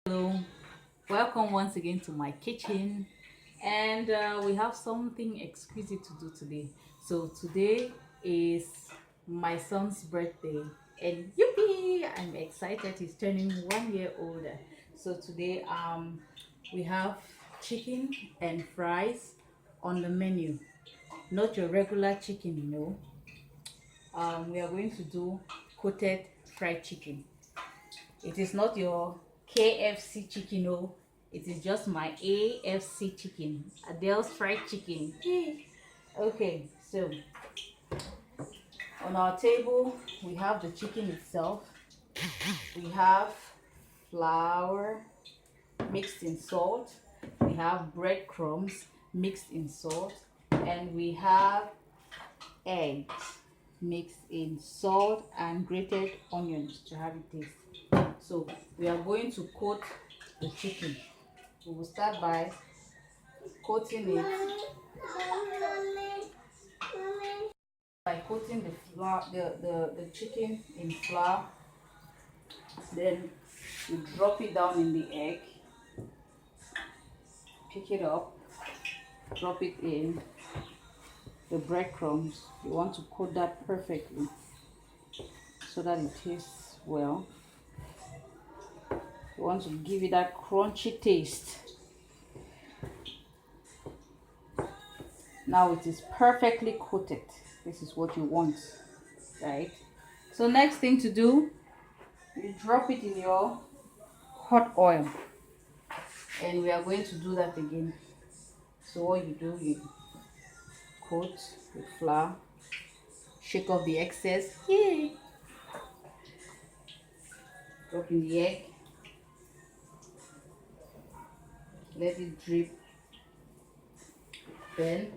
Hello, welcome once again to my kitchen, and we have something exquisite to do today. So today is my son's birthday, and yippee! I'm excited. He's turning 1 year older. So today we have chicken and fries on the menu. Not your regular chicken, we are going to do coated fried chicken. It is not your KFC chicken, oh. It is just my AFC chicken, Adel's fried chicken. Yay. Okay, so on our table we have the chicken itself. We have flour mixed in salt. We have breadcrumbs mixed in salt, and we have eggs mixed in salt and grated onions to have it taste. So we are going to coat the chicken. We will start by coating it by coating the flour, the chicken in flour. Then you drop it down in the egg, pick it up, drop it in the breadcrumbs. You want to coat that perfectly so that it tastes well. You want to give it that crunchy taste. Now it is perfectly coated. This is what you want, right? So next thing to do, you drop it in your hot oil, and we are going to do that again. So what you do, you coat with flour, shake off the excess. Yay! Drop in the egg, let it drip. Then,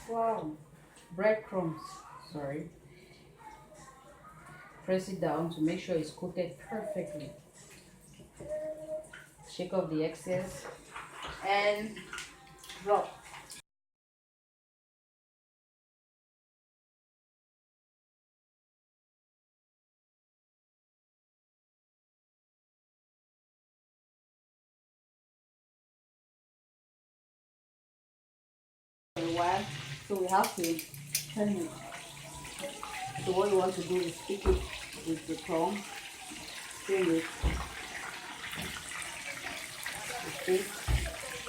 wow, breadcrumbs. Sorry. Press it down to make sure it's coated perfectly. Shake off the excess and drop. For a while, so we have to turn it. So what you want to do is pick it with the tongue, stir it with this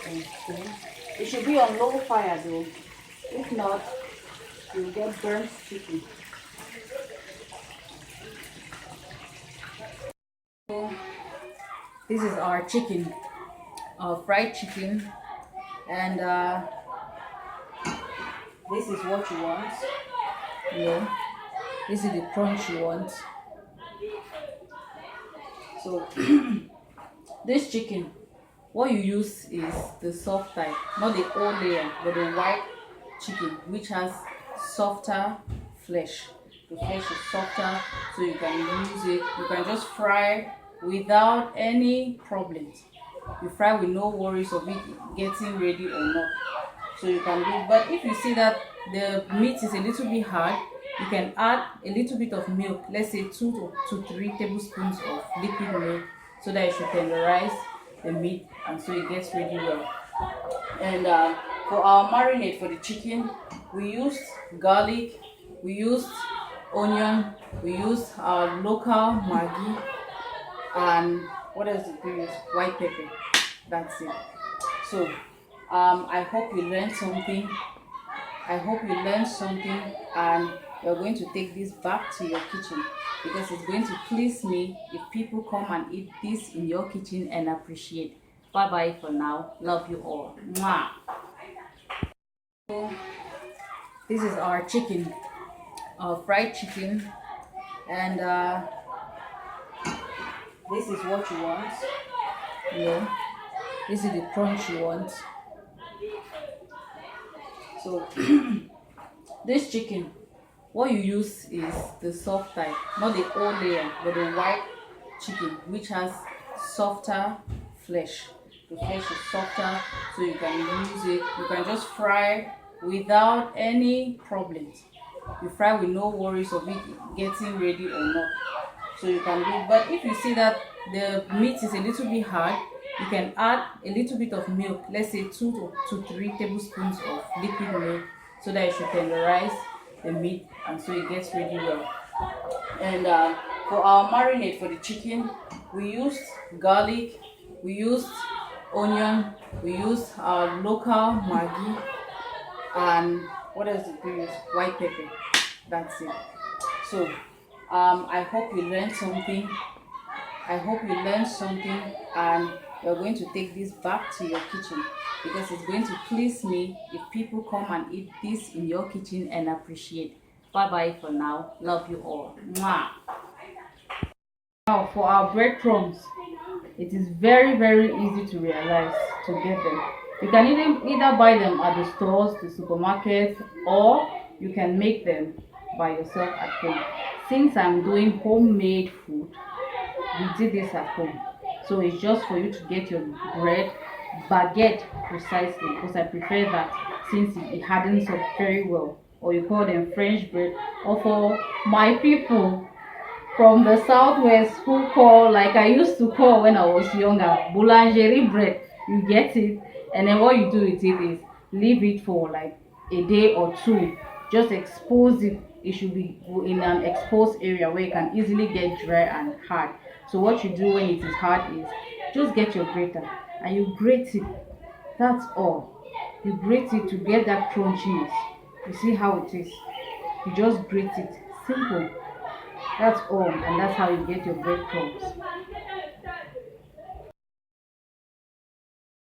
and spoon. It should be on low fire though. If not, you'll get burnt chicken. So this is our chicken, our fried chicken, and this is what you want. This is the crunch you want. So this chicken, what you use is the soft type, not the old layer, but the white chicken, which has softer flesh. The flesh is softer, so you can use it. You can just fry without any problems. You fry with no worries of it getting ready or not. So you can do. But if you see that the meat is a little bit hard, you can add a little bit of milk. Let's say 2 to 3 tablespoons of liquid milk, so that it should tenderize the meat and so it gets ready well. And for our marinade for the chicken, we used garlic, we used onion, we used our local Maggi, and what else did we use? White pepper. That's it. So I hope you learned something. And you're going to take this back to your kitchen, because it's going to please me if people come and eat this in your kitchen and appreciate. Bye bye for now. Love you all. Mwah. So this is our chicken, our fried chicken, and this is what you want. This is the crunch you want. So this chicken, what you use is the soft type, not the old layer, but the white chicken, which has softer flesh. The flesh is softer, so you can use it. You can just fry without any problems. You fry with no worries of it getting ready or not. So you can do. But if you see that the meat is a little bit hard, you can add a little bit of milk, let's say 2 to 3 tablespoons of liquid milk, so that it should tenderize the meat and so it gets ready well. And for our marinade for the chicken, we used garlic, we used onion, we used our local maggi, and what else did we use? White pepper. That's it. So I hope you learned something. I hope you learned something, and you're going to take this back to your kitchen, because it's going to please me if people come and eat this in your kitchen and appreciate. Bye bye for now. Love you all. Mwah. Now for our breadcrumbs, it is very easy to realize to get them. You can either buy them at the stores, the supermarkets, or you can make them by yourself at home. Since I'm doing homemade food, we did this at home, so it's just for you to get your bread baguette precisely, because I prefer that, since it hardens up very well. Or you call them French bread, or for my people from the southwest who call, like I used to call when I was younger, boulangerie bread. You get it, and then what you do with it is leave it for like a day or two. Just expose it. It should be in an exposed area where it can easily get dry and hard. So what you do when it is hard is just get your grater and you grate it. That's all. You grate it to get that crunchiness. You see how it is. You just grate it. Simple. That's all, and that's how you get your breadcrumbs.